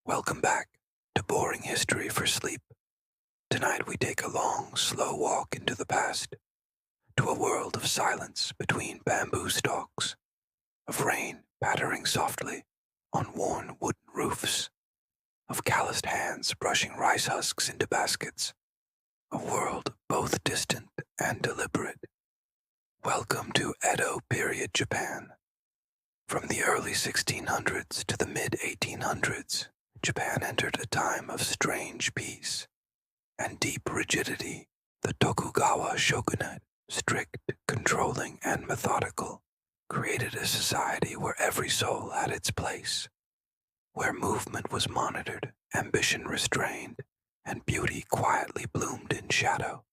Welcome back to Boring History for Sleep. Tonight we take a long, slow walk into the past, to a world of silence between bamboo stalks, of rain pattering softly on worn wooden roofs, of calloused hands brushing rice husks into baskets, a world both distant and deliberate. Welcome to Edo period Japan. From the early 1600s to the mid-1800s, Japan entered a time of strange peace and deep rigidity. The Tokugawa shogunate, strict, controlling, and methodical, created a society where every soul had its place, where movement was monitored, ambition restrained, and beauty quietly bloomed in shadow.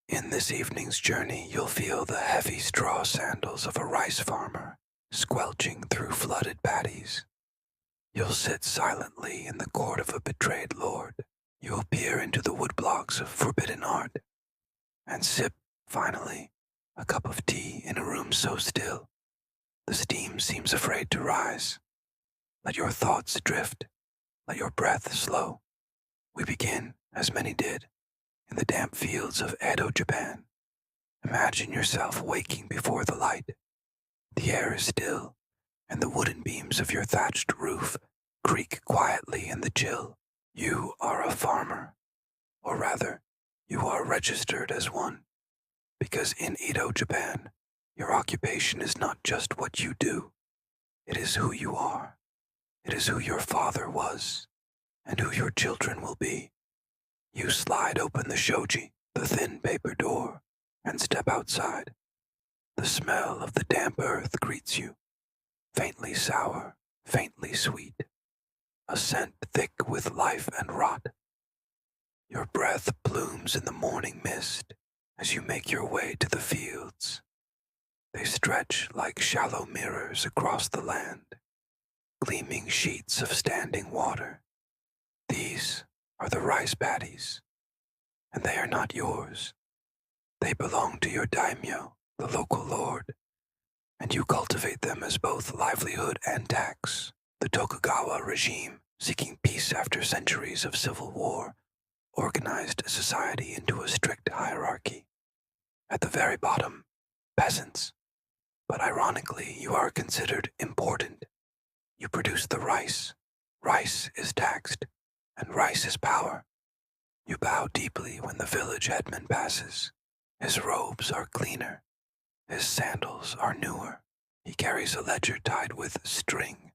In this evening's journey, you'll feel the heavy straw sandals of a rice farmer squelching through flooded paddies. You'll sit silently in the court of a betrayed lord. You'll peer into the woodblocks of forbidden art, and sip, finally, a cup of tea in a room so still, the steam seems afraid to rise. Let your thoughts drift, let your breath slow. We begin, as many did, in the damp fields of Edo, Japan. Imagine yourself waking before the light. The air is still, and the wooden beams of your thatched roof creak quietly in the chill. You are a farmer, or rather, you are registered as one, because in Edo, Japan, your occupation is not just what you do, it is who you are. It is who your father was, and who your children will be. You slide open the shoji, the thin paper door, and step outside. The smell of the damp earth greets you, faintly sour, faintly sweet, a scent thick with life and rot. Your breath blooms in the morning mist as you make your way to the fields. They stretch like shallow mirrors across the land, gleaming sheets of standing water. These are the rice paddies, and they are not yours. They belong to your daimyo, the local lord, and you cultivate them as both livelihood and tax. The Tokugawa regime, seeking peace after centuries of civil war, organized society into a strict hierarchy. At the very bottom, peasants. But ironically, you are considered important. You produce the rice. Rice is taxed, and rice is power. You bow deeply when the village headman passes. His robes are cleaner. His sandals are newer. He carries a ledger tied with string,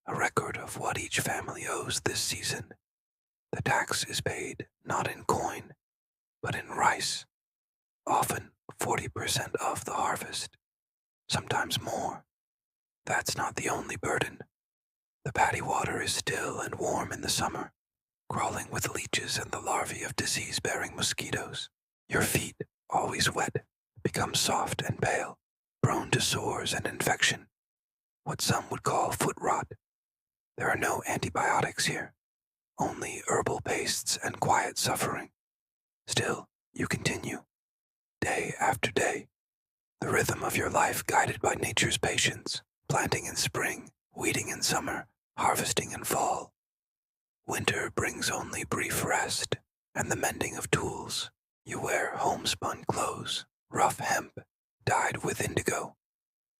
a record of what each family owes this season. The tax is paid not in coin, but in rice, often 40% of the harvest, sometimes more. That's not the only burden. The paddy water is still and warm in the summer, crawling with leeches and the larvae of disease-bearing mosquitoes. Your feet, always wet, become soft and pale, prone to sores and infection, what some would call foot rot. There are no antibiotics here, only herbal pastes and quiet suffering. Still, you continue, day after day, the rhythm of your life guided by nature's patience, planting in spring, weeding in summer, harvesting in fall. Winter brings only brief rest and the mending of tools. You wear homespun clothes, rough hemp, dyed with indigo.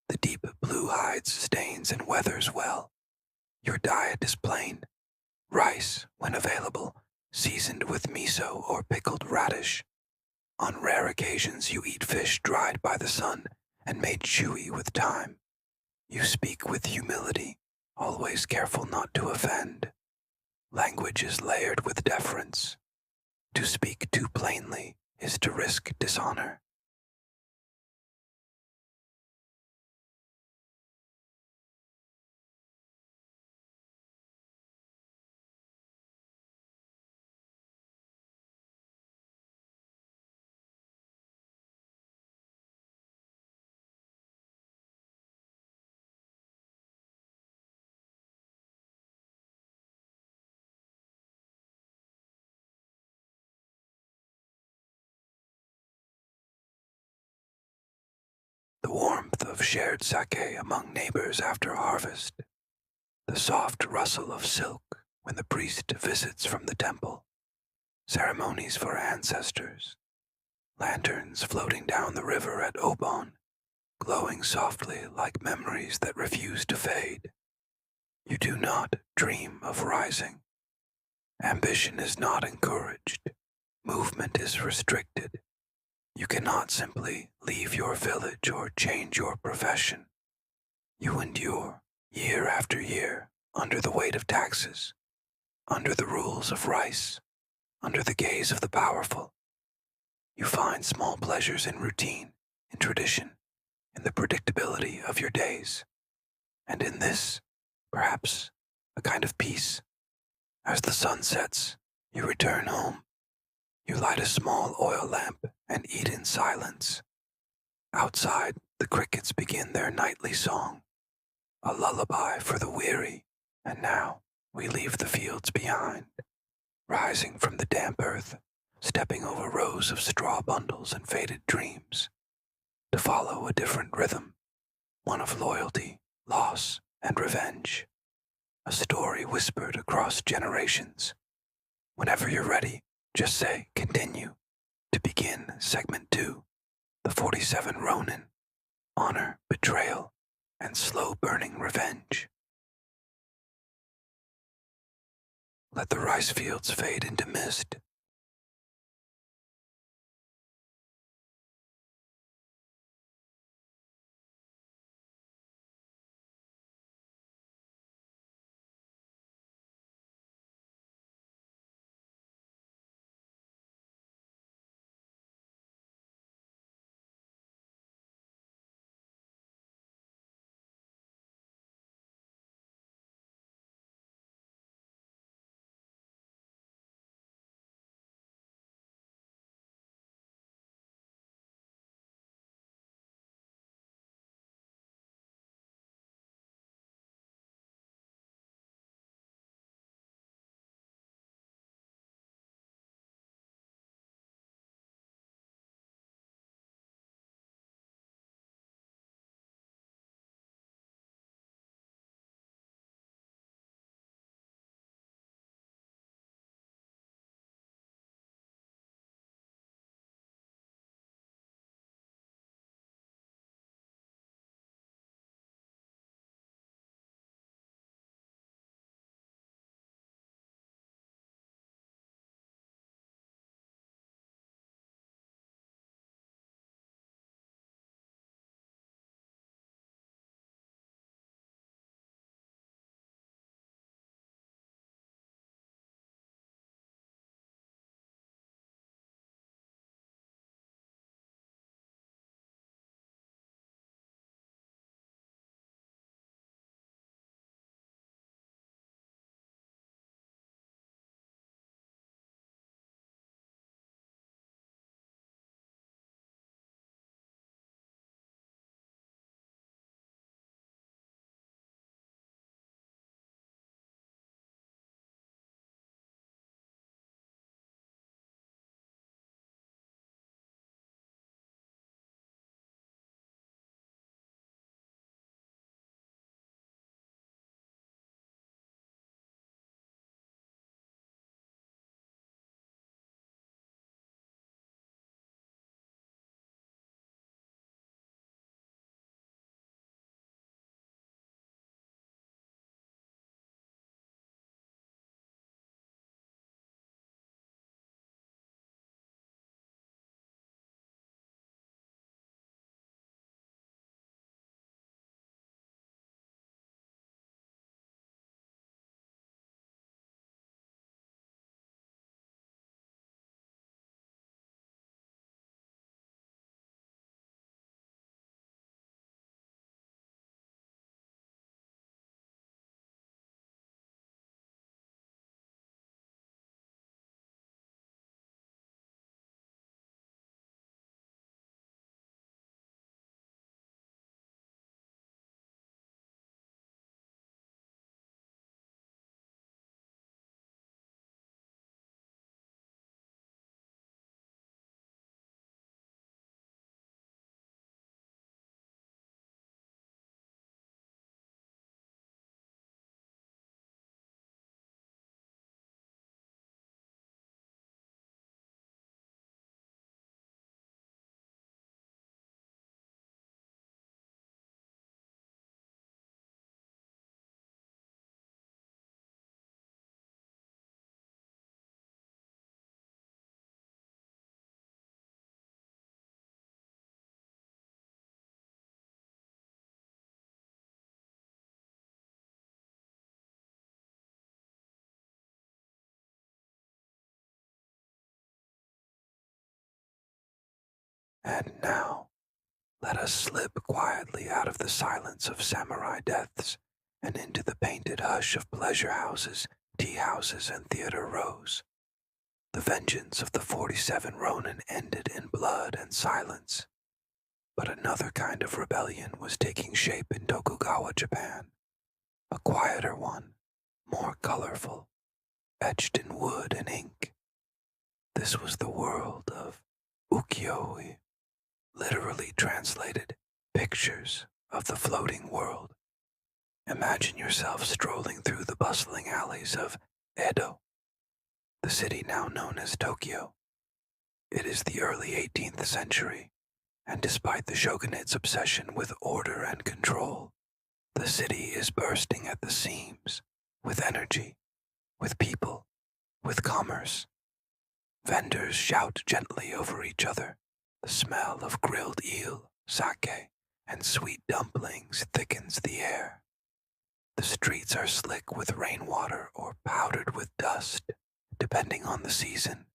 The deep blue hides stains and weathers well. Your diet is plain. Rice, when available, seasoned with miso or pickled radish. On rare occasions you eat fish dried by the sun and made chewy with thyme. You speak with humility, always careful not to offend. Language is layered with deference. To speak too plainly is to risk dishonor. The warmth of shared sake among neighbors after harvest, the soft rustle of silk when the priest visits from the temple, ceremonies for ancestors, lanterns floating down the river at Obon, glowing softly like memories that refuse to fade. You do not dream of rising. Ambition is not encouraged. Movement is restricted. You cannot simply leave your village or change your profession. You endure, year after year, under the weight of taxes, under the rules of rice, under the gaze of the powerful. You find small pleasures in routine, in tradition, in the predictability of your days. And in this, perhaps, a kind of peace. As the sun sets, you return home. You light a small oil lamp and eat in silence. Outside, the crickets begin their nightly song, a lullaby for the weary, and now we leave the fields behind, rising from the damp earth, stepping over rows of straw bundles and faded dreams, to follow a different rhythm, one of loyalty, loss, and revenge, a story whispered across generations. Whenever you're ready, just say continue to begin segment 2, the 47 Ronin, honor, betrayal, and slow-burning revenge. Let the rice fields fade into mist. And now, let us slip quietly out of the silence of samurai deaths and into the painted hush of pleasure houses, tea houses, and theater rows. The vengeance of the 47 Ronin ended in blood and silence. But another kind of rebellion was taking shape in Tokugawa, Japan. A quieter one, more colorful, etched in wood and ink. This was the world of Ukiyo-e, literally translated, pictures of the floating world. Imagine yourself strolling through the bustling alleys of Edo, the city now known as Tokyo. It is the early 18th century, and despite the shogunate's obsession with order and control, the city is bursting at the seams, with energy, with people, with commerce. Vendors shout gently over each other. The smell of grilled eel, sake, and sweet dumplings thickens the air. The streets are slick with rainwater or powdered with dust, depending on the season.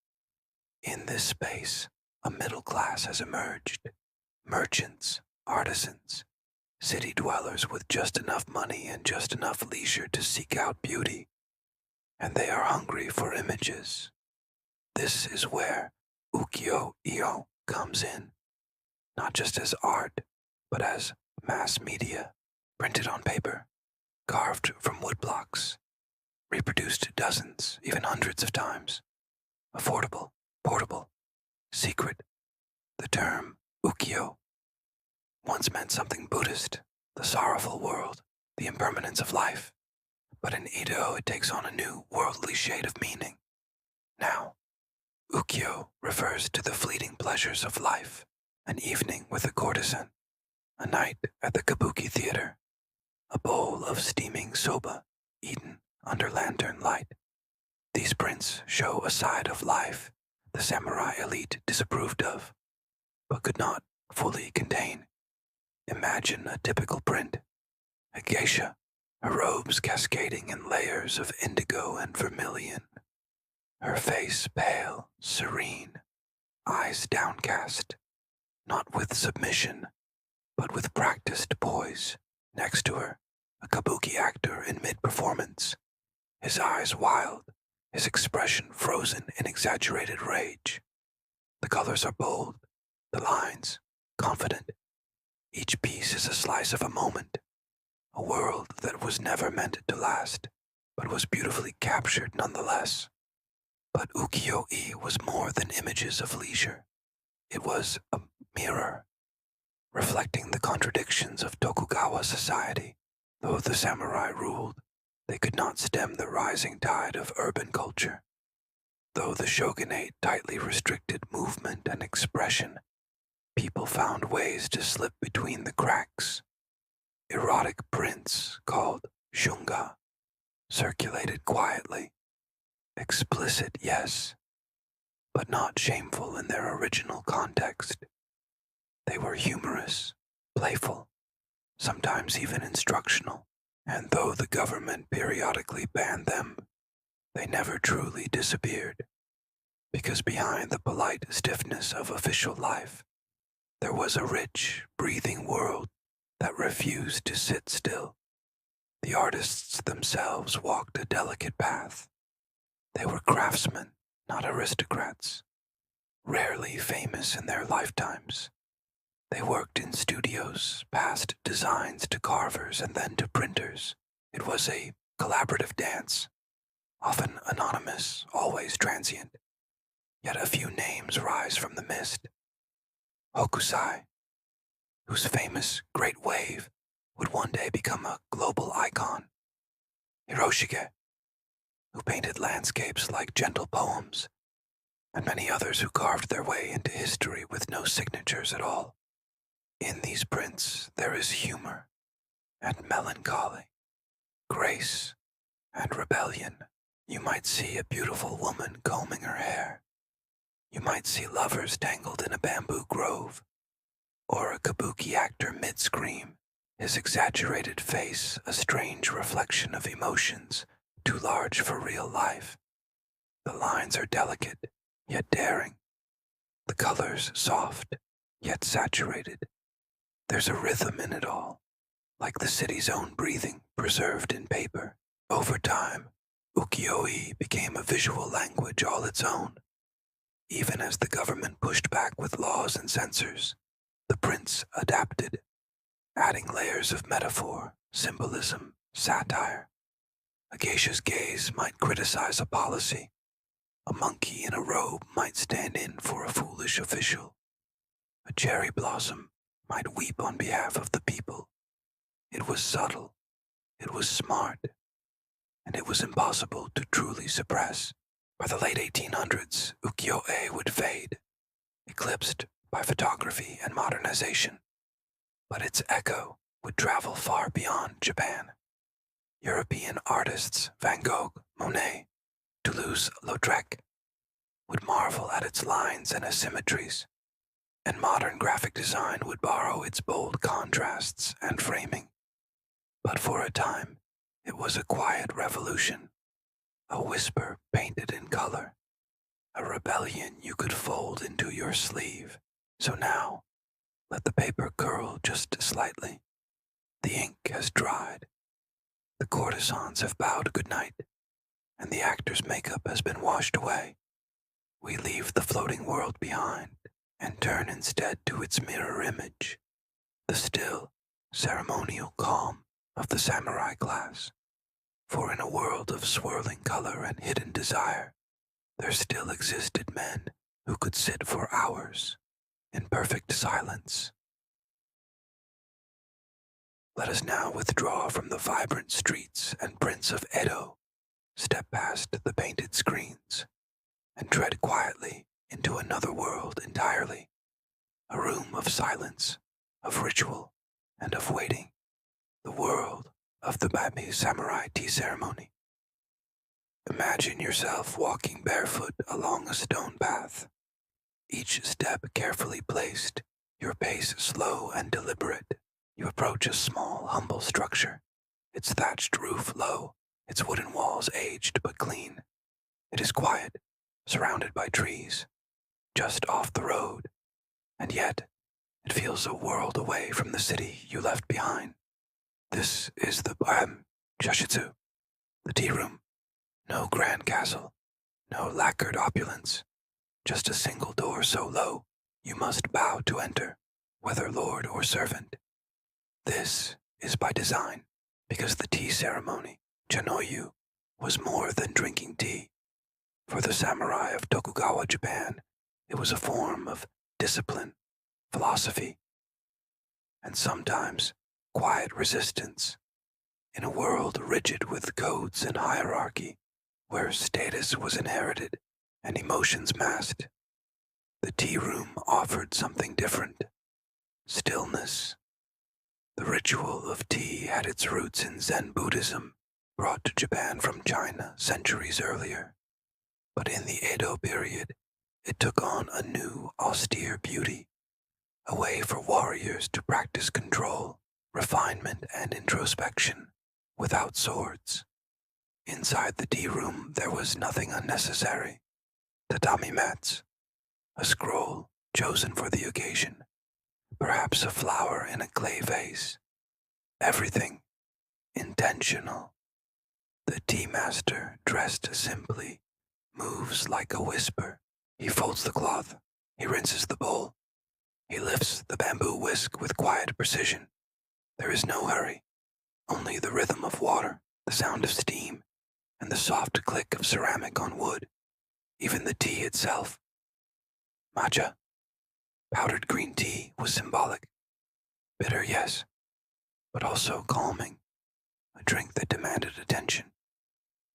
In this space, a middle class has emerged. Merchants, artisans, city dwellers with just enough money and just enough leisure to seek out beauty. And they are hungry for images. This is where Ukiyo-e comes in, not just as art, but as mass media, printed on paper, carved from wood blocks, reproduced dozens, even hundreds of times. Affordable, portable, secret. The term ukiyo once meant something Buddhist, the sorrowful world, the impermanence of life. But in Edo it takes on a new worldly shade of meaning. Now, ukiyo refers to the fleeting pleasures of life, an evening with a courtesan, a night at the kabuki theater, a bowl of steaming soba eaten under lantern light. These prints show a side of life the samurai elite disapproved of, but could not fully contain. Imagine a typical print, a geisha, her robes cascading in layers of indigo and vermilion, her face pale, serene, eyes downcast, not with submission, but with practiced poise. Next to her, a kabuki actor in mid-performance, his eyes wild, his expression frozen in exaggerated rage. The colors are bold, the lines confident. Each piece is a slice of a moment, a world that was never meant to last, but was beautifully captured nonetheless. But ukiyo-e was more than images of leisure. It was a mirror, reflecting the contradictions of Tokugawa society. Though the samurai ruled, they could not stem the rising tide of urban culture. Though the shogunate tightly restricted movement and expression, people found ways to slip between the cracks. Erotic prints called shunga circulated quietly. Explicit, yes, but not shameful in their original context. They were humorous, playful, sometimes even instructional, and though the government periodically banned them, they never truly disappeared, because behind the polite stiffness of official life, there was a rich, breathing world that refused to sit still. The artists themselves walked a delicate path. They were craftsmen, not aristocrats, rarely famous in their lifetimes. They worked in studios, passed designs to carvers and then to printers. It was a collaborative dance, often anonymous, always transient. Yet a few names rise from the mist. Hokusai, whose famous Great Wave would one day become a global icon. Hiroshige, who painted landscapes like gentle poems, and many others who carved their way into history with no signatures at all. In these prints there is humor and melancholy, grace and rebellion. You might see a beautiful woman combing her hair. You might see lovers tangled in a bamboo grove, or a kabuki actor mid-scream, his exaggerated face a strange reflection of emotions too large for real life. The lines are delicate, yet daring. The colors soft, yet saturated. There's a rhythm in it all, like the city's own breathing preserved in paper. Over time, Ukiyo-e became a visual language all its own. Even as the government pushed back with laws and censors, the prints adapted, adding layers of metaphor, symbolism, satire. A geisha's gaze might criticize a policy. A monkey in a robe might stand in for a foolish official. A cherry blossom might weep on behalf of the people. It was subtle, it was smart, and it was impossible to truly suppress. By the late 1800s, ukiyo-e would fade, eclipsed by photography and modernization. But its echo would travel far beyond Japan. European artists Van Gogh, Monet, Toulouse-Lautrec would marvel at its lines and asymmetries, and modern graphic design would borrow its bold contrasts and framing. But for a time, it was a quiet revolution, a whisper painted in color, a rebellion you could fold into your sleeve. So now, let the paper curl just slightly. The ink has dried. The courtesans have bowed goodnight, and the actor's makeup has been washed away. We leave the floating world behind and turn instead to its mirror image, the still, ceremonial calm of the samurai class. For in a world of swirling color and hidden desire, there still existed men who could sit for hours in perfect silence. Let us now withdraw from the vibrant streets and prints of Edo, step past the painted screens, and tread quietly into another world entirely, a room of silence, of ritual, and of waiting, the world of the Babi Samurai tea ceremony. Imagine yourself walking barefoot along a stone path, each step carefully placed, your pace slow and deliberate. You approach a small, humble structure, its thatched roof low, its wooden walls aged but clean. It is quiet, surrounded by trees, just off the road, and yet it feels a world away from the city you left behind. This is the Shashitsu, the tea room. No grand castle, no lacquered opulence, just a single door so low you must bow to enter, whether lord or servant. This is by design, because the tea ceremony, Chanoyu, was more than drinking tea. For the samurai of Tokugawa, Japan, it was a form of discipline, philosophy, and sometimes quiet resistance. In a world rigid with codes and hierarchy, where status was inherited and emotions masked, the tea room offered something different: stillness. The ritual of tea had its roots in Zen Buddhism, brought to Japan from China centuries earlier. But in the Edo period, it took on a new, austere beauty, a way for warriors to practice control, refinement, and introspection without swords. Inside the tea room, there was nothing unnecessary. Tatami mats, a scroll chosen for the occasion, perhaps a flower in a clay vase. Everything intentional. The tea master, dressed simply, moves like a whisper. He folds the cloth. He rinses the bowl. He lifts the bamboo whisk with quiet precision. There is no hurry, only the rhythm of water, the sound of steam, and the soft click of ceramic on wood. Even the tea itself. Matcha, powdered green tea, was symbolic. Bitter, yes, but also calming, a drink that demanded attention.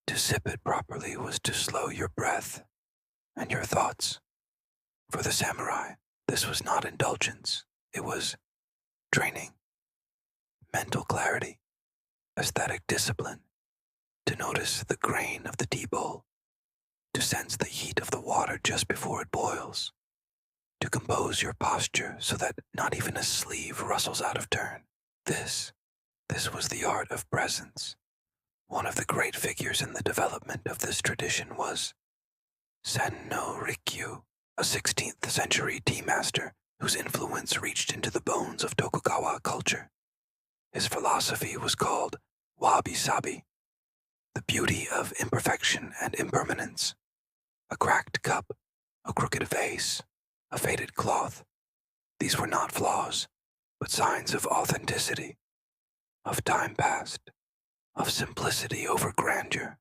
To sip it properly was to slow your breath and your thoughts. For the samurai, this was not indulgence, it was training, mental clarity, aesthetic discipline, to notice the grain of the tea bowl, to sense the heat of the water just before it boils, to compose your posture so that not even a sleeve rustles out of turn. This was the art of presence. One of the great figures in the development of this tradition was Sen no Rikyu, a 16th century tea master whose influence reached into the bones of Tokugawa culture. His philosophy was called wabi-sabi, the beauty of imperfection and impermanence. A cracked cup, a crooked vase, a faded cloth. These were not flaws, but signs of authenticity, of time past, of simplicity over grandeur.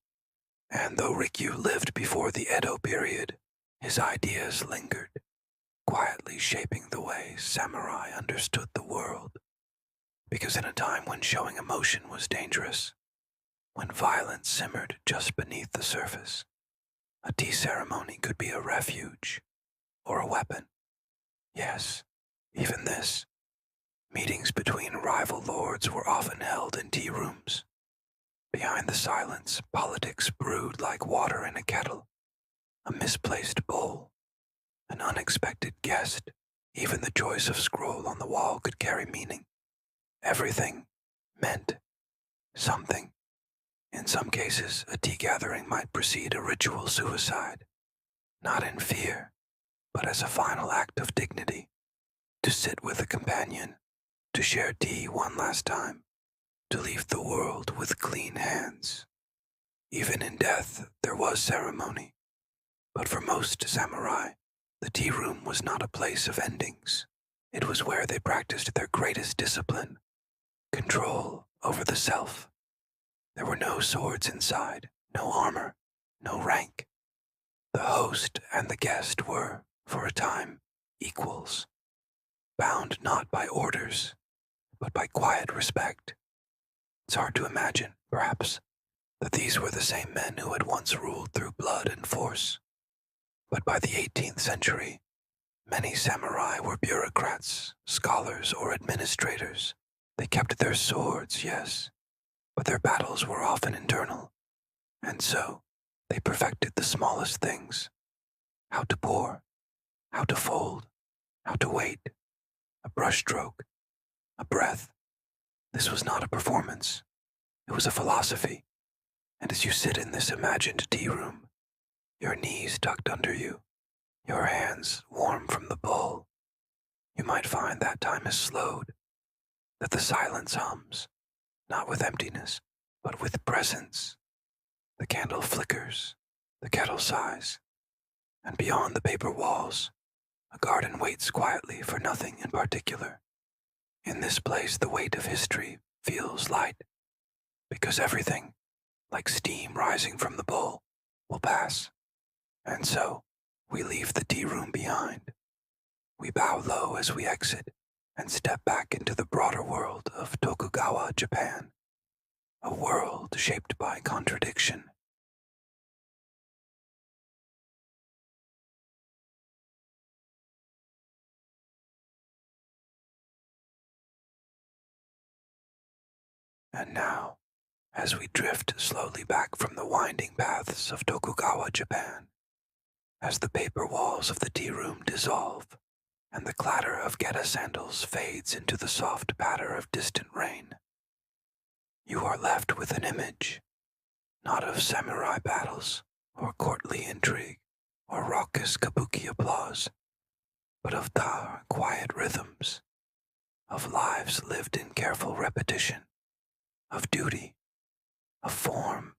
And though Rikyu lived before the Edo period, his ideas lingered, quietly shaping the way samurai understood the world. Because in a time when showing emotion was dangerous, when violence simmered just beneath the surface, a tea ceremony could be a refuge or a weapon. Yes, even this. Meetings between rival lords were often held in tea rooms. Behind the silence, politics brewed like water in a kettle. A misplaced bowl, an unexpected guest, even the choice of scroll on the wall could carry meaning. Everything meant something. In some cases, a tea gathering might precede a ritual suicide, not in fear, but as a final act of dignity. To sit with a companion, to share tea one last time, to leave the world with clean hands. Even in death, there was ceremony. But for most samurai, the tea room was not a place of endings. It was where they practiced their greatest discipline, control over the self. There were no swords inside, no armor, no rank. The host and the guest were, for a time, equals, bound not by orders, but by quiet respect. It's hard to imagine, perhaps, that these were the same men who had once ruled through blood and force. But by the 18th century, many samurai were bureaucrats, scholars, or administrators. They kept their swords, yes, but their battles were often internal, and so they perfected the smallest things. How to pour, how to fold, how to wait, a brushstroke, a breath. This was not a performance. It was a philosophy. And as you sit in this imagined tea room, your knees tucked under you, your hands warm from the bowl, you might find that time is slowed, that the silence hums, not with emptiness, but with presence. The candle flickers, the kettle sighs, and beyond the paper walls, a garden waits quietly for nothing in particular. In this place, the weight of history feels light, because everything, like steam rising from the bowl, will pass. And so, we leave the tea room behind. We bow low as we exit and step back into the broader world of Tokugawa, Japan, a world shaped by contradiction. And now, as we drift slowly back from the winding paths of Tokugawa, Japan, as the paper walls of the tea room dissolve, and the clatter of geta sandals fades into the soft patter of distant rain, you are left with an image, not of samurai battles, or courtly intrigue, or raucous kabuki applause, but of quiet rhythms, of lives lived in careful repetition, of duty, of form.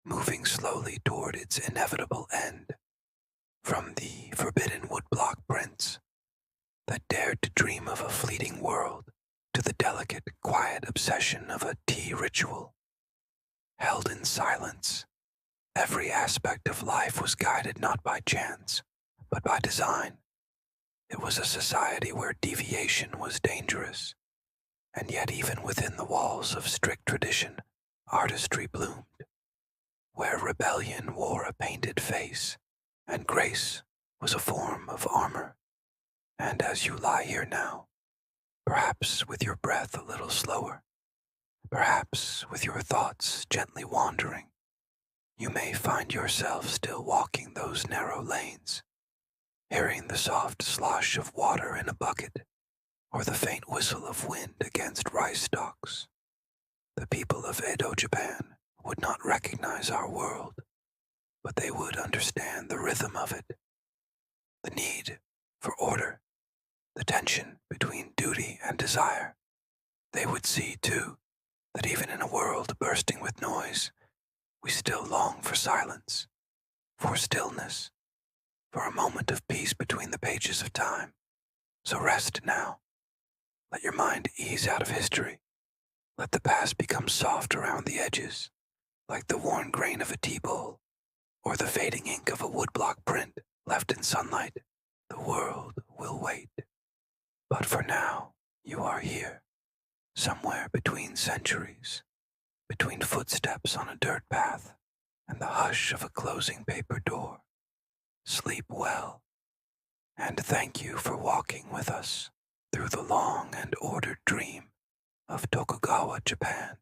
Moving slowly toward its inevitable end, from the forbidden woodblock prints that dared to dream of a fleeting world to the delicate, quiet obsession of a tea ritual. Held in silence, every aspect of life was guided not by chance, but by design. It was a society where deviation was dangerous, and yet even within the walls of strict tradition, artistry bloomed, where rebellion wore a painted face, and grace was a form of armor. And as you lie here now, perhaps with your breath a little slower, perhaps with your thoughts gently wandering, you may find yourself still walking those narrow lanes, hearing the soft slosh of water in a bucket, or the faint whistle of wind against rice stalks. The people of Edo Japan would not recognize our world, but they would understand the rhythm of it, the need for order, the tension between duty and desire. They would see, too, that even in a world bursting with noise, we still long for silence, for stillness, for a moment of peace between the pages of time. So rest now. Let your mind ease out of history. Let the past become soft around the edges, like the worn grain of a tea bowl, or the fading ink of a woodblock print left in sunlight. The world will wait. But for now, you are here, somewhere between centuries, between footsteps on a dirt path and the hush of a closing paper door. Sleep well, and thank you for walking with us through the long and ordered dream of Tokugawa, Japan.